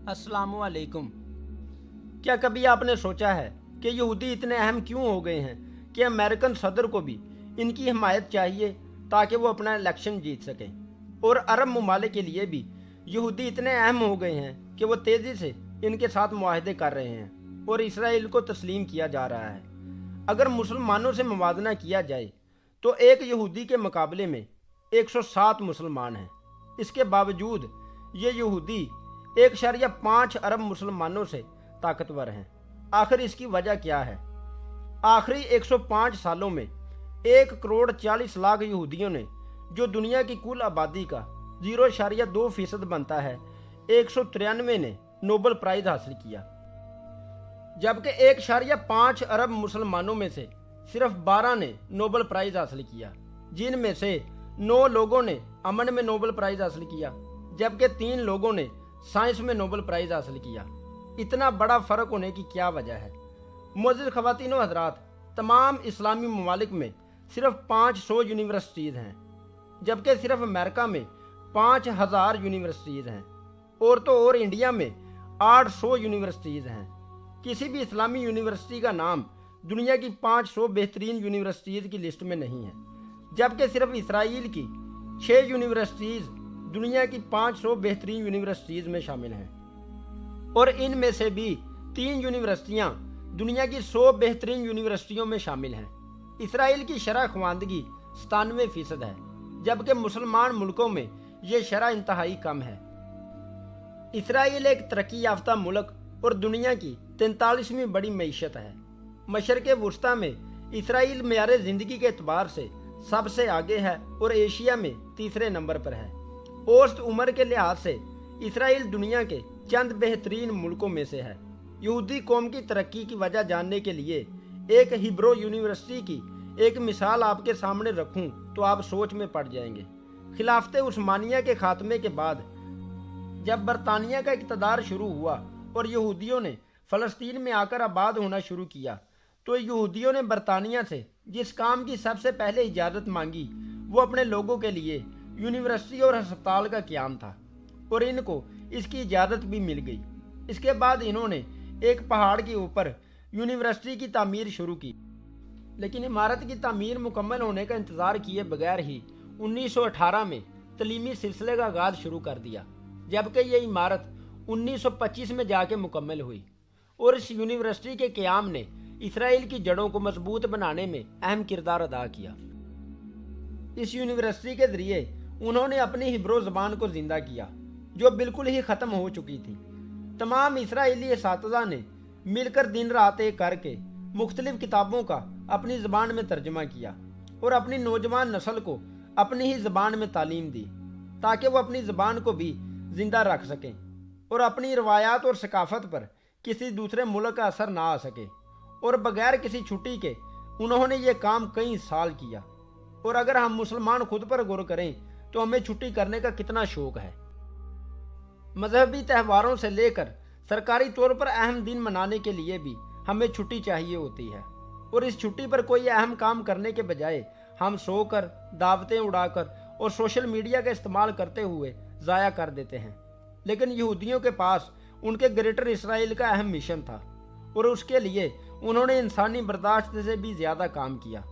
अस्सलाम वालेकुम। क्या कभी आपने सोचा है कि यहूदी इतने अहम क्यों हो गए हैं कि अमेरिकन सदर को भी इनकी हिमायत चाहिए ताकि वो अपना इलेक्शन जीत सकें, और अरब ममालिक के लिए भी यहूदी इतने अहम हो गए हैं कि वो तेज़ी से इनके साथ मुआहदे कर रहे हैं और इसराइल को तस्लीम किया जा रहा है। अगर मुसलमानों से मुवाजना किया जाए तो एक यहूदी के मुकाबले में 107 मुसलमान हैं। इसके बावजूद ये यहूदी 1.5 अरब मुसलमानों से ताकतवर हैं। आखिर इसकी वजह क्या है? आखिरी 105 सालों में 1.40 करोड़ यहूदियों ने, जो दुनिया की कुल आबादी का 0.2% बनता है, 193 ने नोबेल प्राइज हासिल किया, जबकि 1.5 अरब मुसलमानों में से सिर्फ 12 ने नोबेल प्राइज हासिल किया, जिनमें से 9 लोगों ने अमन में नोबेल प्राइज हासिल किया, जबकि 3 लोगों ने साइंस में नोबेल प्राइज हासिल किया। इतना बड़ा फ़र्क होने की क्या वजह है? मुअज़्ज़िज़ ख़वातीन व हज़रात, तमाम इस्लामी ममालिक में सिर्फ 500 यूनिवर्सिटीज़ हैं, जबकि सिर्फ अमेरिका में 5000 यूनिवर्सिटीज़ हैं, और तो और इंडिया में 800 यूनिवर्सिटीज़ हैं। किसी भी इस्लामी यूनिवर्सिटी का नाम दुनिया की 500 बेहतरीन यूनिवर्सिटीज़ की लिस्ट में नहीं है, जबकि सिर्फ इसराइल की 6 यूनिवर्सिटीज़ दुनिया की 500 बेहतरीन यूनिवर्सिटीज़ में शामिल हैं, और इनमें से भी 3 यूनिवर्सिटियाँ दुनिया की 100 बेहतरीन यूनिवर्सिटियों में शामिल हैं। इसराइल की शरह ख्वानदगी 97% है, जबकि मुसलमान मुल्कों में ये शरह इंतहाई कम है। इसराइल एक तरक्की याफ्ता मुल्क और दुनिया की 43वीं बड़ी मईशत है। मशरक़ वुस्ता में इसराइल मेयार ज़िंदगी के एतबार से सबसे आगे है और एशिया में तीसरे नंबर पर है। औसत उम्र के लिहाज से इसराइल दुनिया के चंद बेहतरीन मुल्कों में से है। यहूदी कौम की तरक्की की वजह जानने के लिए एक हिब्रो यूनिवर्सिटी की एक मिसाल आपके सामने रखूं तो आप सोच में पड़ जाएंगे। खिलाफत उस्मानिया के खात्मे के बाद जब बरतानिया का इक़्तिदार शुरू हुआ और यहूदियों ने फ़लस्तीन में आकर आबाद होना शुरू किया, तो यहूदियों ने बरतानिया से जिस काम की सबसे पहले इजाज़त मांगी वो अपने लोगों के लिए यूनिवर्सिटी और अस्पताल का क़याम था, और इनको इसकी इजाज़त भी मिल गई। इसके बाद इन्होंने एक पहाड़ के ऊपर यूनिवर्सिटी की तामीर शुरू की, लेकिन इमारत की तामीर मुकम्मल होने का इंतज़ार किए बगैर ही 1918 में तलीमी सिलसिले का आगाज़ शुरू कर दिया, जबकि ये इमारत 1925 में जाके मुकम्मल हुई। और इस यूनिवर्सिटी के क़याम ने इसराइल की जड़ों को मजबूत बनाने में अहम किरदार अदा किया। इस यूनिवर्सिटी के ज़रिए उन्होंने अपनी हिब्रू ज़बान को ज़िंदा किया, जो बिल्कुल ही ख़त्म हो चुकी थी। तमाम इसराइली असातिज़ा ने मिलकर दिन रात एक करके मुख्तलिफ़ किताबों का अपनी ज़बान में तर्जमा किया और अपनी नौजवान नस्ल को अपनी ही ज़बान में तालीम दी, ताकि वो अपनी ज़बान को भी ज़िंदा रख सकें और अपनी रवायात और सकाफ़त पर किसी दूसरे मुल्क का असर ना आ सके। और बगैर किसी छुट्टी के उन्होंने ये काम कई साल किया। और अगर हम मुसलमान खुद पर गौर करें तो हमें छुट्टी करने का कितना शौक़ है। मजहबी त्यौहारों से लेकर सरकारी तौर पर अहम दिन मनाने के लिए भी हमें छुट्टी चाहिए होती है, और इस छुट्टी पर कोई अहम काम करने के बजाय हम सोकर, दावतें उड़ाकर और सोशल मीडिया का इस्तेमाल करते हुए ज़ाया कर देते हैं। लेकिन यहूदियों के पास उनके ग्रेटर इसराइल का अहम मिशन था, और उसके लिए उन्होंने इंसानी बर्दाश्त से भी ज़्यादा काम किया।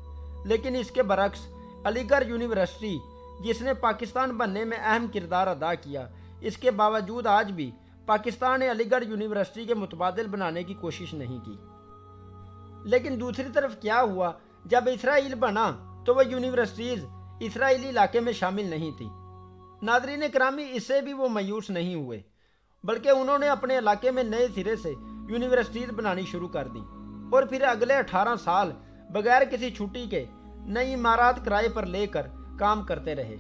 लेकिन इसके बरक्स अलीगढ़ यूनिवर्सिटी, जिसने पाकिस्तान बनने में अहम किरदार अदा किया, इसके बावजूद आज भी पाकिस्तान ने अलीगढ़ यूनिवर्सिटी के मुतबादिल बनाने की कोशिश नहीं की। लेकिन दूसरी तरफ क्या हुआ, जब इसराइल बना तो वह यूनिवर्सिटीज़ इसराइली इलाके में शामिल नहीं थी। नाज़रीन करामी, इससे भी वो मायूस नहीं हुए, बल्कि उन्होंने अपने इलाके में नए सिरे से यूनिवर्सिटीज़ बनानी शुरू कर दी, और फिर अगले 18 साल बगैर किसी छुट्टी के नई इमारत किराए पर लेकर काम करते रहे।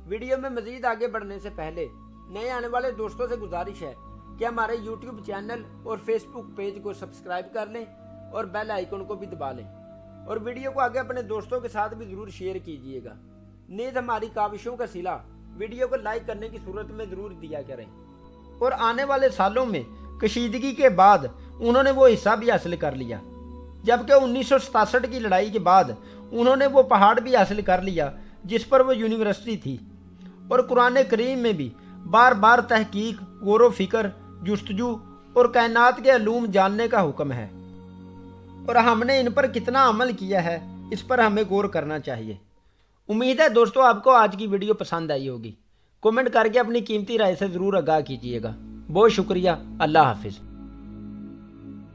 वीडियो में मज़ीद आगे बढ़ने से पहले नए आने वाले दोस्तों से गुजारिश है कि हमारे YouTube चैनल और Facebook पेज को सब्सक्राइब कर लें और बेल आइकन को भी दबा लें, और वीडियो को आगे अपने दोस्तों के साथ भी ज़रूर शेयर कीजिएगा। नीज़ हमारी काविशों का सिला वीडियो को लाइक करने की सूरत में ज़रूर दिया करें। और आने वाले सालों में कशीदगी के बाद उन्होंने वो हिस्सा भी हासिल कर लिया, जबकि 1967 की लड़ाई के बाद उन्होंने वो पहाड़ भी हासिल कर लिया जिस पर वो यूनिवर्सिटी थी। और कुरान करीम में भी बार बार तहकीक غور و فکر، جستجو اور کائنات کے علوم جاننے کا حکم ہے، اور ہم نے ان پر کتنا عمل کیا ہے اس پر ہمیں غور کرنا چاہیے۔ امید ہے دوستو آپ کو آج کی ویڈیو پسند آئی ہوگی۔ کومنٹ کر کے اپنی قیمتی رائے سے ضرور آگاہ کیجیے گا۔ بہت شکریہ۔ اللہ حافظ۔